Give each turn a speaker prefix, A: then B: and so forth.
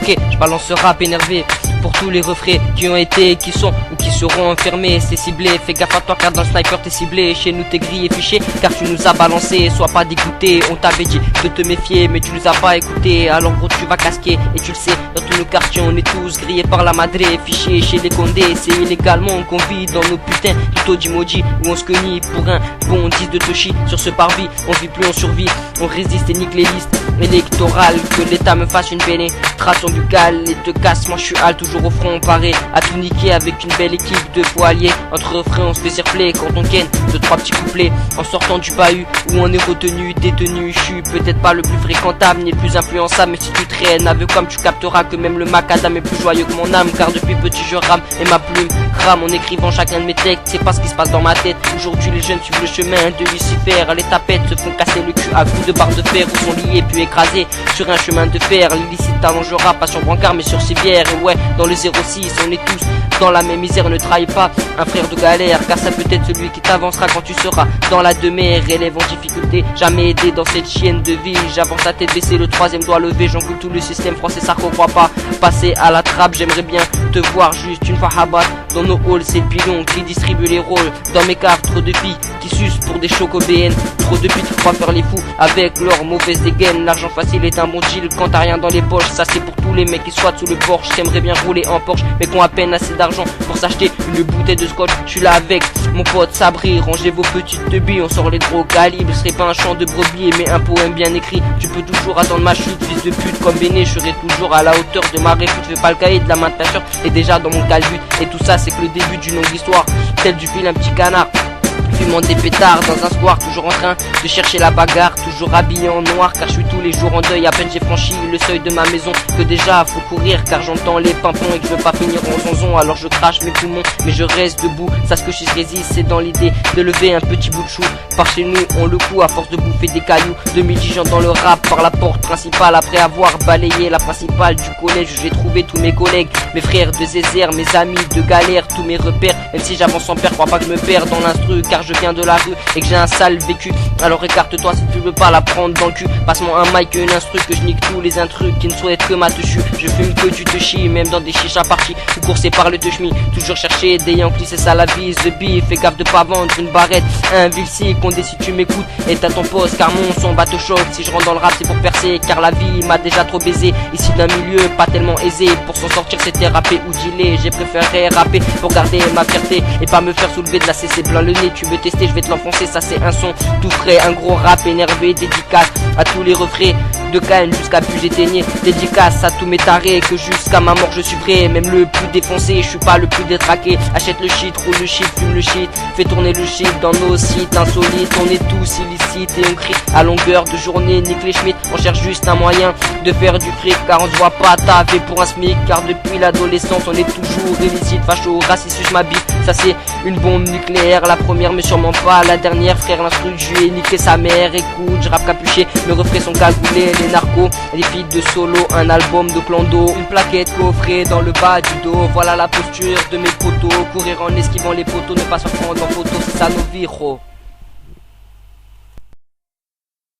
A: Ok, je balance ce rap énervé pour tous les refrains qui ont été, qui sont ou qui seront enfermés. C'est ciblé, fais gaffe à toi car dans le sniper t'es ciblé. Chez nous t'es grillé fiché car tu nous as balancé. Sois pas dégoûté, on t'avait dit de te méfier mais tu nous as pas écouté. Alors gros tu vas casquer et tu le sais, dans tous nos quartiers on est tous grillés par la madré. Fiché chez les condés, c'est illégalement qu'on vit dans nos putains de Todimoji où on se quenille pour un bon 10 de Toshi. Sur ce parvis, on vit plus, on survit, on résiste et nique les listes électorales. Que l'état me fasse une pénétration buccale et te casse, moi je suis hal, toujours au front paré à tout niquer avec une belle équipe de poiliers. Entre refrains on se fait cirfler quand on ken de 3 petits couplets en sortant du bahut où on est retenu, détenu. Je suis peut-être pas le plus fréquentable ni le plus influençable, mais si tu traînes avec comme tu capteras que même le macadam est plus joyeux que mon âme. Car depuis petit je rame et ma plume rame en écrivant chacun de mes textes. C'est pas ce qui se passe dans ma tête. Aujourd'hui les jeunes suivent le chemin de Lucifer. Les tapettes se font casser le cul à coups de barres de fer ou sont liés puis écrasés sur un chemin de fer. L'illicite talent je rappe pas sur brancard mais sur civière. Et ouais, dans le 06 on est tous dans la même misère. Ne trahis pas un frère de galère car ça peut être celui qui t'avancera quand tu seras dans la demeure. Élève en difficulté, jamais aidé dans cette chienne de vie. J'avance la tête baissée, le troisième doigt levé. J'encule tout le système français, ça croit pas passer à la trappe. J'aimerais bien te voir juste une fois habat dans nos halls. C'est le pilon qui distribue les rôles. Dans mes caves, trop de filles qui sucent pour des chocobéennes. Trop de putes pour pas faire les fous avec leur mauvaise dégaine. L'argent facile est un bon deal quand t'as rien dans les poches. Ça c'est pour tous les mecs qui squattent sous le porche. J'aimerais bien rouler en Porsche mais qu'on a à peine assez d'argent pour s'acheter une bouteille de scotch. Je suis là avec mon pote Sabri, rangez vos petites teubis. On sort les gros calibres, ce serait pas un chant de brebis mais un poème bien écrit. Tu peux toujours attendre ma chute, fils de pute comme Béné. Je serai toujours à la hauteur de ma réfute. Fais pas le cahier de la main de ta soeur et déjà dans mon calbut. Et tout ça c'est que le début d'une longue histoire, tel du fil un petit canard fumant des pétards dans un square, toujours en train de chercher la bagarre, toujours habillé en noir car je suis tous les jours en deuil. À peine j'ai franchi le seuil de ma maison que déjà faut courir car j'entends les pimpons et que je veux pas finir en zonzon. Alors je crache mes poumons mais je reste debout. Ça ce que je résiste c'est dans l'idée de lever un petit bout de chou. Par chez nous on le coud à force de bouffer des cailloux. 2010 j'entends le rap par la porte principale. Après avoir balayé la principale du collège, j'ai trouvé tous mes collègues, mes frères de Zézère, mes amis de galère, tous mes repères. Même si j'avance sans père, crois pas que je me perds dans l'instru car je viens de la rue et que j'ai un sale vécu. Alors écarte-toi si tu veux pas la prendre dans le cul. Passe-moi un mic et une instru que je nique tous les intrus qui ne souhaitent que ma techu. Je fume que tu te chies, même dans des chichas parties ou coursé par le deux chemis. Toujours chercher des Yankees, c'est ça la vie. The beef, fais gaffe de pas vendre une barrette. Un Vilsi, Condé si tu m'écoutes est à ton poste car mon son bat au choc. Si je rentre dans le rap c'est pour percer car la vie m'a déjà trop baisé. Ici d'un milieu pas tellement aisé, pour s'en sortir c'était rapper ou dealer. J'ai préféré rapper pour garder ma fierté et pas me faire soulever de la CC plein le nez. Tu veux tester, je vais te l'enfoncer, ça c'est un son tout frais. Un gros rap énervé, dédicace à tous les refrains de Cannes jusqu'à plus éteigné. Dédicace à tous mes tarés que jusqu'à ma mort je suis prêt. Même le plus défoncé, je suis pas le plus détraqué. Achète le shit, roule le shit, fume le shit, fais tourner le shit dans nos sites insolites. On est tous illicites et on crie à longueur de journée. Nique les Schmitt, on cherche juste un moyen de faire du fric car on se voit pas taper pour un SMIC. Car depuis l'adolescence on est toujours illicite, facho, raciste, je m'habille. Ça c'est une bombe nucléaire, la première mais sûrement pas la dernière. Frère l'instru, je lui ai niqué sa mère. Écoute, je rappe capuché, mes refrains sont cagoulés. Les narcos, les feats de solo, un album de clando, une plaquette coffrée dans le bas du dos. Voilà la posture de mes potos, courir en esquivant les poteaux, ne pas se prendre en photo, c'est ça nos vies, gros.